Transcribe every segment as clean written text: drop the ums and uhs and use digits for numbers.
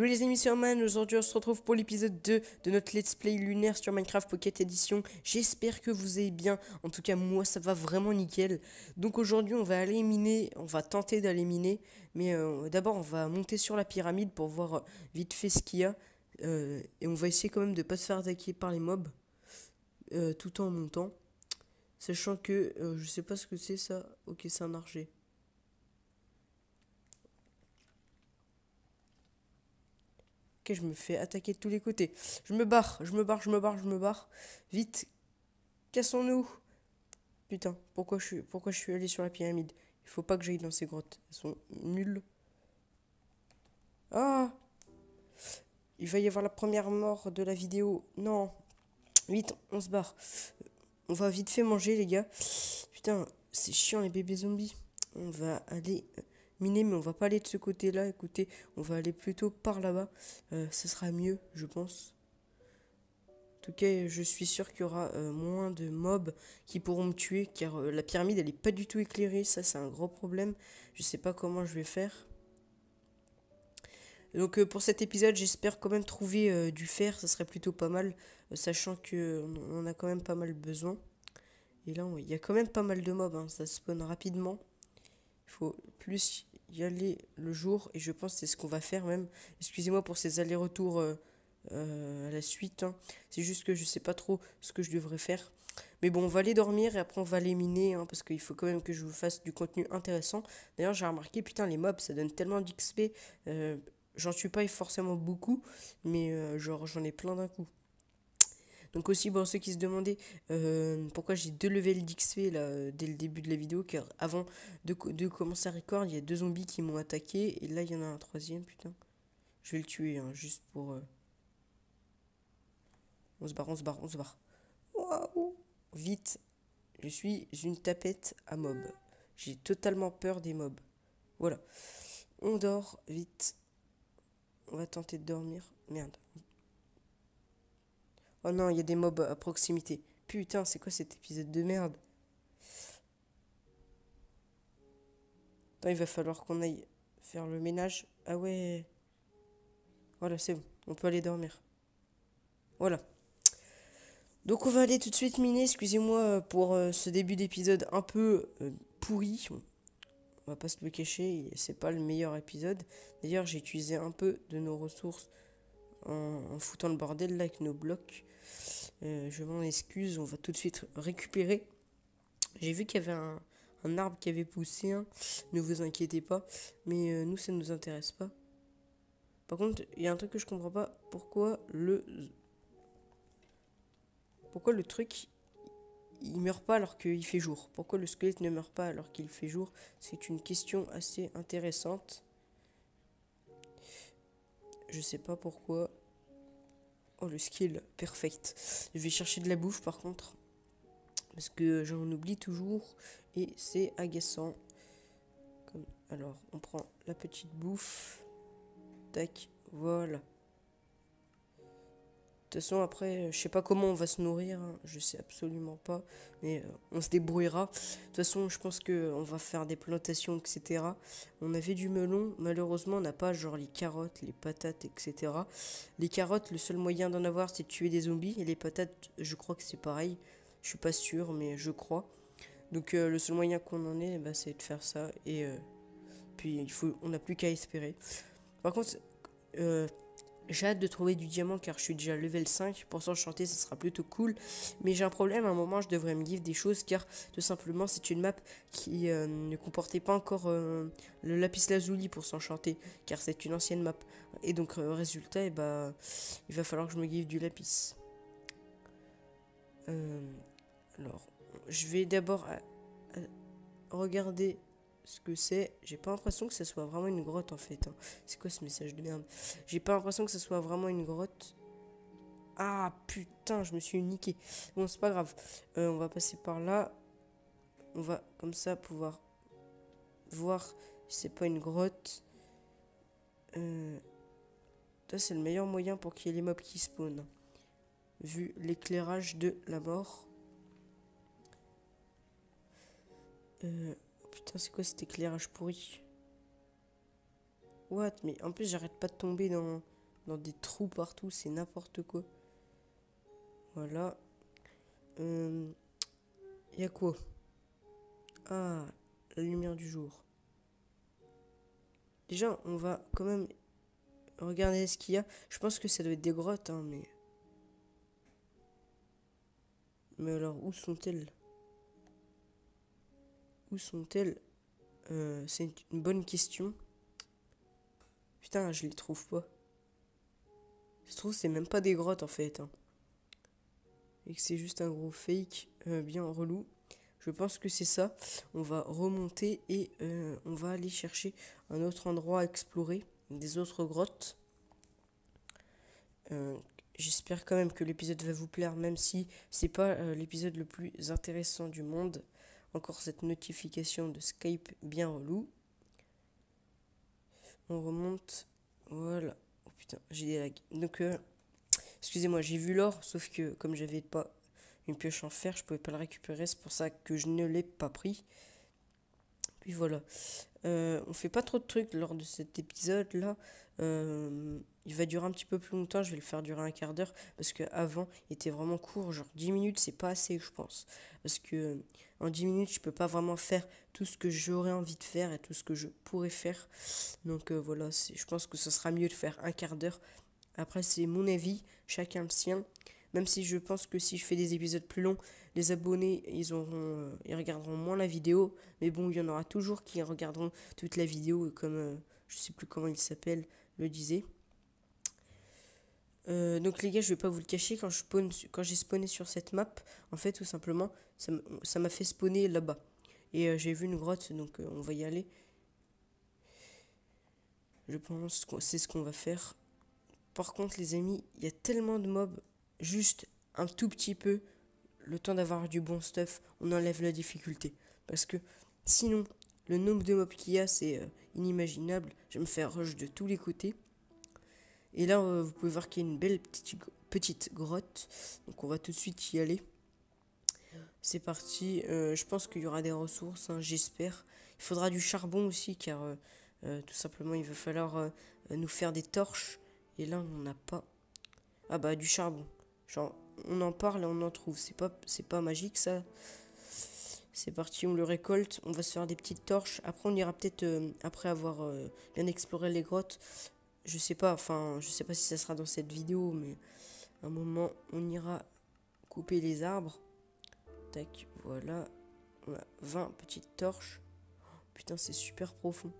Yo les amis, c'est Herman, aujourd'hui on se retrouve pour l'épisode 2 de notre let's play lunaire sur Minecraft Pocket Edition. J'espère que vous allez bien, en tout cas moi ça va vraiment nickel. Donc aujourd'hui on va aller miner, on va tenter d'aller miner, mais d'abord on va monter sur la pyramide pour voir vite fait ce qu'il y a. Et on va essayer quand même de pas se faire attaquer par les mobs tout en montant. Sachant que je sais pas ce que c'est ça, ok c'est un archer. Ok, je me fais attaquer de tous les côtés. Je me barre, je me barre, je me barre, je me barre. Vite, cassons-nous. Putain, pourquoi je suis allé sur la pyramide? Il faut pas que j'aille dans ces grottes. Elles sont nulles. Ah, il va y avoir la première mort de la vidéo. Non, vite, on se barre. On va vite fait manger, les gars. Putain, c'est chiant les bébés zombies. On va aller miner, mais on va pas aller de ce côté-là. Écoutez, on va aller plutôt par là-bas. Ce sera mieux, je pense. En tout cas, je suis sûr qu'il y aura moins de mobs qui pourront me tuer, car la pyramide, elle est pas du tout éclairée. Ça, c'est un gros problème. Je sais pas comment je vais faire. Donc, pour cet épisode, j'espère quand même trouver du fer. Ça serait plutôt pas mal, sachant que on en a quand même pas mal besoin. Et là, il y a quand même pas mal de mobs, hein. Ça spawn rapidement. Il faut plus y aller le jour, et je pense que c'est ce qu'on va faire même. Excusez-moi pour ces allers-retours à la suite, hein. C'est juste que je sais pas trop ce que je devrais faire. Mais bon, on va aller dormir et après on va les miner, hein, parce qu'il faut quand même que je vous fasse du contenu intéressant. D'ailleurs, j'ai remarqué, putain, les mobs, ça donne tellement d'XP. J'en tue pas forcément beaucoup, mais genre j'en ai plein d'un coup. Donc aussi, bon, ceux qui se demandaient pourquoi j'ai 2 levels d'XP là, dès le début de la vidéo, car avant de commencer à record, il y a 2 zombies qui m'ont attaqué, et là il y en a un troisième, putain. Je vais le tuer, hein, juste pour... On se barre, on se barre, on se barre. Waouh! Vite, je suis une tapette à mobs. J'ai totalement peur des mobs. Voilà. On dort, vite. On va tenter de dormir. Merde. Oh non, il y a des mobs à proximité. Putain, c'est quoi cet épisode de merde? Attends, il va falloir qu'on aille faire le ménage. Ah ouais. Voilà, c'est bon. On peut aller dormir. Voilà. Donc on va aller tout de suite miner. Excusez-moi pour ce début d'épisode un peu pourri. On va pas se le cacher, c'est pas le meilleur épisode. D'ailleurs, j'ai utilisé un peu de nos ressources en foutant le bordel là avec nos blocs. Je m'en excuse, on va tout de suite récupérer. J'ai vu qu'il y avait un arbre qui avait poussé, hein. Ne vous inquiétez pas, mais nous ça ne nous intéresse pas. Par contre, il y a un truc que je comprends pas. Pourquoi le truc il meurt pas alors qu'il fait jour? Pourquoi le squelette ne meurt pas alors qu'il fait jour? C'est une question assez intéressante. Je sais pas pourquoi. Oh, le skill, perfect. Je vais chercher de la bouffe par contre. Parce que j'en oublie toujours. Et c'est agaçant. Alors, on prend la petite bouffe. Tac, voilà. De toute façon, après, je sais pas comment on va se nourrir, hein. Je sais absolument pas. Mais on se débrouillera. De toute façon, je pense qu'on va faire des plantations, etc. On avait du melon. Malheureusement, on n'a pas genre les carottes, les patates, etc. Les carottes, le seul moyen d'en avoir, c'est de tuer des zombies. Et les patates, je crois que c'est pareil. Je suis pas sûr, mais je crois. Donc, le seul moyen qu'on en ait, bah, c'est de faire ça. Et puis, on n'a plus qu'à espérer. Par contre, euh, j'ai hâte de trouver du diamant car je suis déjà level 5. Pour s'enchanter, ça sera plutôt cool. Mais j'ai un problème, à un moment, je devrais me give des choses car tout simplement, c'est une map qui ne comportait pas encore le lapis lazuli pour s'enchanter car c'est une ancienne map. Et donc, résultat, il va falloir que je me give du lapis. Alors, je vais d'abord regarder ce que c'est. J'ai pas l'impression que ça soit vraiment une grotte en fait, hein. C'est quoi ce message de merde? J'ai pas l'impression que ça soit vraiment une grotte. Ah putain, je me suis niqué. Bon, c'est pas grave. On va passer par là. On va comme ça pouvoir voir si c'est pas une grotte. Ça, c'est le meilleur moyen pour qu'il y ait les mobs qui spawnent. Vu l'éclairage de la mort. Putain, c'est quoi cet éclairage pourri? What? Mais en plus, j'arrête pas de tomber dans dans des trous partout, c'est n'importe quoi. Voilà. Il y a quoi? Ah, la lumière du jour. Déjà, on va quand même regarder ce qu'il y a. Je pense que ça doit être des grottes, hein, mais... Mais alors, où sont-elles? Où sont-elles? C'est une bonne question. Putain, je les trouve pas. Je trouve que c'est même pas des grottes, en fait, hein. Et que c'est juste un gros fake bien relou. Je pense que c'est ça. On va remonter et on va aller chercher un autre endroit à explorer, des autres grottes. Euh, J'espère quand même que l'épisode va vous plaire, même si c'est pas l'épisode le plus intéressant du monde. Encore cette notification de Skype bien relou. On remonte. Voilà. Oh putain, j'ai des lags. Donc, excusez-moi, j'ai vu l'or, sauf que comme j'avais pas une pioche en fer, je pouvais pas le récupérer. C'est pour ça que je ne l'ai pas pris. Puis voilà. On fait pas trop de trucs lors de cet épisode là. Il va durer un petit peu plus longtemps, je vais le faire durer un quart d'heure parce qu'avant il était vraiment court, genre 10 minutes c'est pas assez je pense. Parce que en 10 minutes je peux pas vraiment faire tout ce que j'aurais envie de faire et tout ce que je pourrais faire. Donc voilà, je pense que ce sera mieux de faire un quart d'heure. Après c'est mon avis, chacun le sien. Même si je pense que si je fais des épisodes plus longs, les abonnés, ils regarderont moins la vidéo. Mais bon, il y en aura toujours qui regarderont toute la vidéo, comme je sais plus comment il s'appelle, le disait. Donc les gars, je vais pas vous le cacher, quand j'ai spawné sur cette map, en fait, tout simplement, ça m'a fait spawner là-bas. Et j'ai vu une grotte, donc on va y aller. Je pense que c'est ce qu'on va faire. Par contre, les amis, il y a tellement de mobs, juste un tout petit peu, le temps d'avoir du bon stuff, on enlève la difficulté. Parce que sinon, le nombre de mobs qu'il y a, c'est inimaginable. Je vais me faire rush de tous les côtés. Et là, vous pouvez voir qu'il y a une belle petite grotte. Donc on va tout de suite y aller. C'est parti. Je pense qu'il y aura des ressources, hein, j'espère. Il faudra du charbon aussi, car tout simplement, il va falloir nous faire des torches. Et là, on n'a pas... Ah bah, du charbon. Genre, on en parle et on en trouve. C'est pas magique, ça. C'est parti, on le récolte. On va se faire des petites torches. Après, on ira peut-être, après avoir bien exploré les grottes. Je sais pas, enfin, je sais pas si ça sera dans cette vidéo, mais à un moment, on ira couper les arbres. Tac, voilà. On a 20 petites torches. Putain, c'est super profond.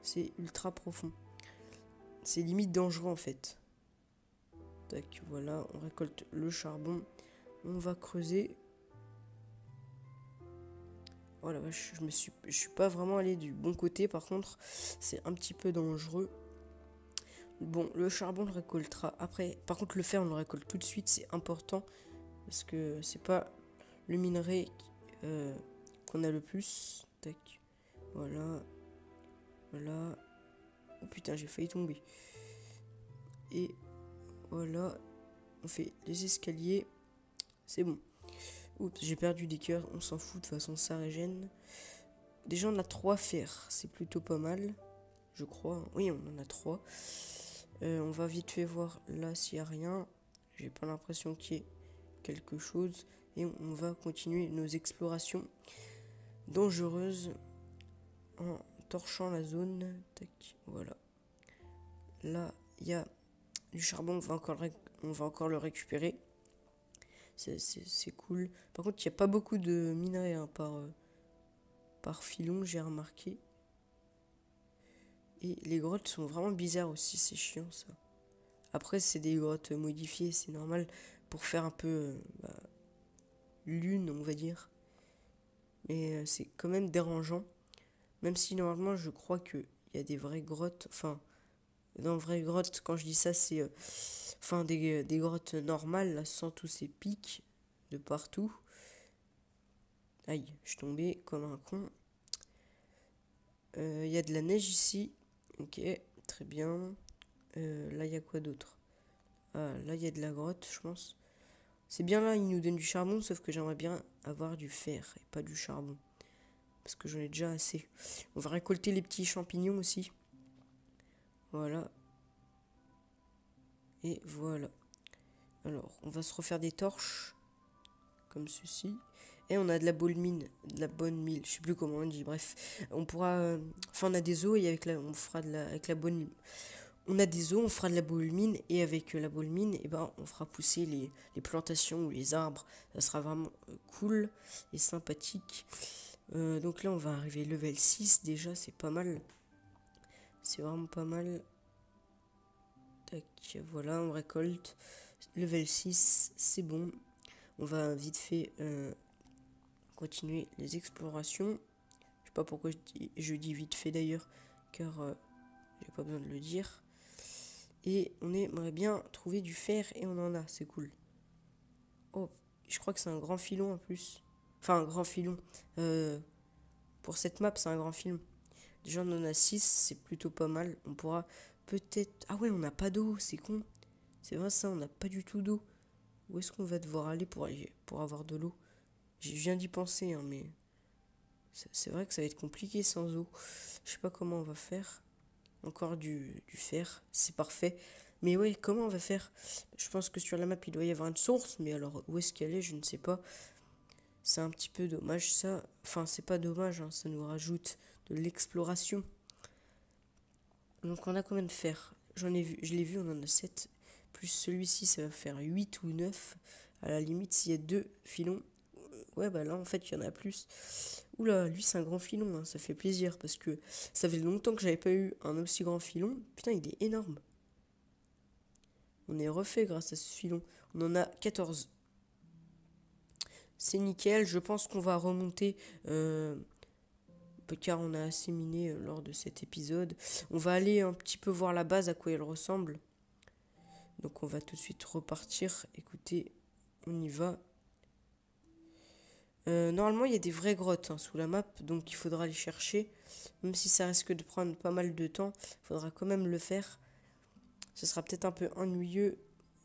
C'est ultra profond. C'est limite dangereux en fait. Tac, voilà, on récolte le charbon. On va creuser. Oh la vache, je suis pas vraiment allé du bon côté. Par contre, c'est un petit peu dangereux. Bon, le charbon, on le récoltera après. Par contre, le fer, on le récolte tout de suite. C'est important. Parce que c'est pas le minerai qu'on a le plus. Tac. Voilà. Voilà. Oh putain, j'ai failli tomber. Et voilà. On fait les escaliers. C'est bon. Oups, j'ai perdu des cœurs. On s'en fout. De toute façon, ça régène. Déjà, on a 3 fers. C'est plutôt pas mal. Je crois. Oui, on en a 3. On va vite fait voir là s'il n'y a rien. J'ai pas l'impression qu'il y ait quelque chose. Et on va continuer nos explorations dangereuses en torchant la zone. Tac, voilà. Là, il y a du charbon, on va encore le récupérer. C'est cool. Par contre, il n'y a pas beaucoup de minerais hein, par filon, j'ai remarqué. Et les grottes sont vraiment bizarres aussi, c'est chiant ça. Après, c'est des grottes modifiées, c'est normal pour faire un peu lune, on va dire. Mais c'est quand même dérangeant. Même si normalement, je crois qu'il y a des vraies grottes. Enfin, dans vraies grottes, quand je dis ça, c'est enfin des grottes normales, là, sans tous ces pics de partout. Aïe, je suis tombé comme un con. Il y a de la neige ici. Ok, très bien. Là, il y a quoi d'autre? Ah, là, il y a de la grotte, je pense. C'est bien là, il nous donne du charbon, sauf que j'aimerais bien avoir du fer et pas du charbon. Parce que j'en ai déjà assez. On va récolter les petits champignons aussi. Voilà. Et voilà. Alors, on va se refaire des torches. Comme ceci. Et on a de la bonne mine. De la bonne mine. Je sais plus comment on dit. Bref. On pourra... Enfin, on a des os et avec on fera avec la bonne mine. On a des os, on fera de la bonne mine. Et avec la bonne mine, eh ben, on fera pousser les plantations ou les arbres. Ça sera vraiment cool et sympathique. Donc là, on va arriver level 6. Déjà, c'est pas mal. C'est vraiment pas mal. Tac, voilà, on récolte. Level 6, c'est bon. On va vite fait continuer les explorations. Je sais pas pourquoi je dis vite fait d'ailleurs, car j'ai pas besoin de le dire. Et on aimerait bien trouver du fer et on en a, c'est cool. Oh, je crois que c'est un grand filon en plus. Enfin, un grand filon. Pour cette map, c'est un grand filon. Déjà, on en a 6, c'est plutôt pas mal. On pourra peut-être... Ah ouais, on n'a pas d'eau, c'est con. C'est vrai ça, on n'a pas du tout d'eau. Où est-ce qu'on va devoir aller pour avoir de l'eau? Je viens d'y penser, hein, mais... C'est vrai que ça va être compliqué sans eau. Je sais pas comment on va faire. Encore du fer, c'est parfait. Mais ouais, comment on va faire? Je pense que sur la map, il doit y avoir une source. Mais alors, où est-ce qu'elle est? Je ne sais pas. C'est un petit peu dommage ça. Enfin, c'est pas dommage, hein, ça nous rajoute de l'exploration. Donc on a combien de fer? Je l'ai vu, on en a 7. Plus celui-ci, ça va faire 8 ou 9. À la limite, s'il y a 2 filons. Ouais, bah là, en fait, il y en a plus. Oula, lui, c'est un grand filon, hein, ça fait plaisir. Parce que ça fait longtemps que j'avais pas eu un aussi grand filon. Putain, il est énorme. On est refait grâce à ce filon. On en a 14. C'est nickel, je pense qu'on va remonter... car on a assez miné lors de cet épisode. On va aller un petit peu voir la base, à quoi elle ressemble. Donc on va tout de suite repartir. Écoutez, on y va. Normalement, il y a des vraies grottes sous la map, donc il faudra les chercher. Même si ça risque de prendre pas mal de temps, il faudra quand même le faire. Ce sera peut-être un peu ennuyeux,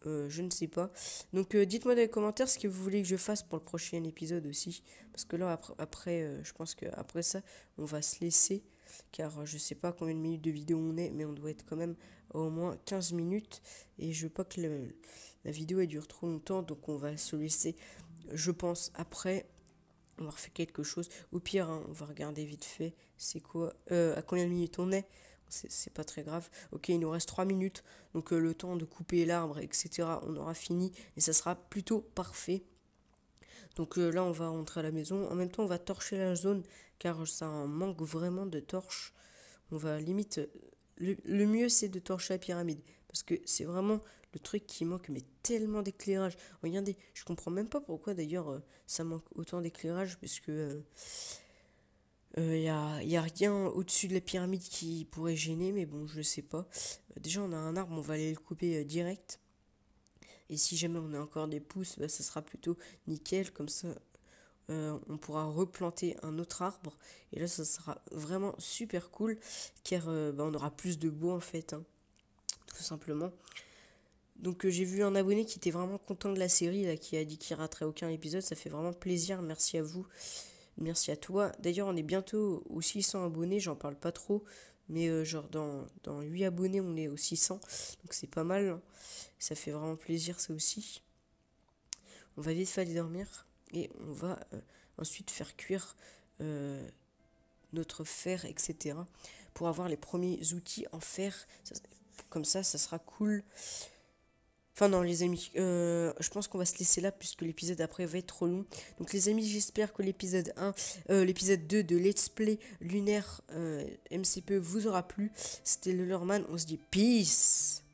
je ne sais pas. Donc dites-moi dans les commentaires ce que vous voulez que je fasse pour le prochain épisode aussi. Parce que là, après je pense qu'après ça, on va se laisser. Car je sais pas combien de minutes de vidéo on est, mais on doit être quand même au moins 15 minutes. Et je veux pas que la vidéo elle dure trop longtemps, donc on va se laisser, je pense, après. On va refaire quelque chose. Au pire, hein, on va regarder vite fait. C'est quoi à combien de minutes on est? C'est pas très grave. Ok, il nous reste 3 minutes. Donc le temps de couper l'arbre, etc. On aura fini. Et ça sera plutôt parfait. Donc là, on va rentrer à la maison. En même temps, on va torcher la zone. Car ça en manque vraiment de torches. On va limite... Le mieux, c'est de torcher la pyramide. Parce que c'est vraiment le truc qui manque, mais tellement d'éclairage. Regardez, je comprends même pas pourquoi d'ailleurs ça manque autant d'éclairage. Parce que y a rien au-dessus de la pyramide qui pourrait gêner. Mais bon, je sais pas. Déjà, on a un arbre, on va aller le couper direct. Et si jamais on a encore des pousses, bah, ça sera plutôt nickel. Comme ça, on pourra replanter un autre arbre. Et là, ça sera vraiment super cool. Car bah, on aura plus de bois en fait. Hein, tout simplement. Donc j'ai vu un abonné qui était vraiment content de la série, là, qui a dit qu'il raterait aucun épisode. Ça fait vraiment plaisir. Merci à vous. Merci à toi. D'ailleurs, on est bientôt aux 600 abonnés. J'en parle pas trop. Mais genre dans 8 abonnés, on est aux 600. Donc c'est pas mal. Hein. Ça fait vraiment plaisir ça aussi. On va vite aller dormir. Et on va ensuite faire cuire notre fer, etc. Pour avoir les premiers outils en fer. Comme ça sera cool. Enfin non les amis, je pense qu'on va se laisser là puisque l'épisode après va être trop long. Donc les amis, j'espère que l'épisode 1, l'épisode 2 de Let's Play Lunaire MCP vous aura plu. C'était le Lurman, on se dit peace.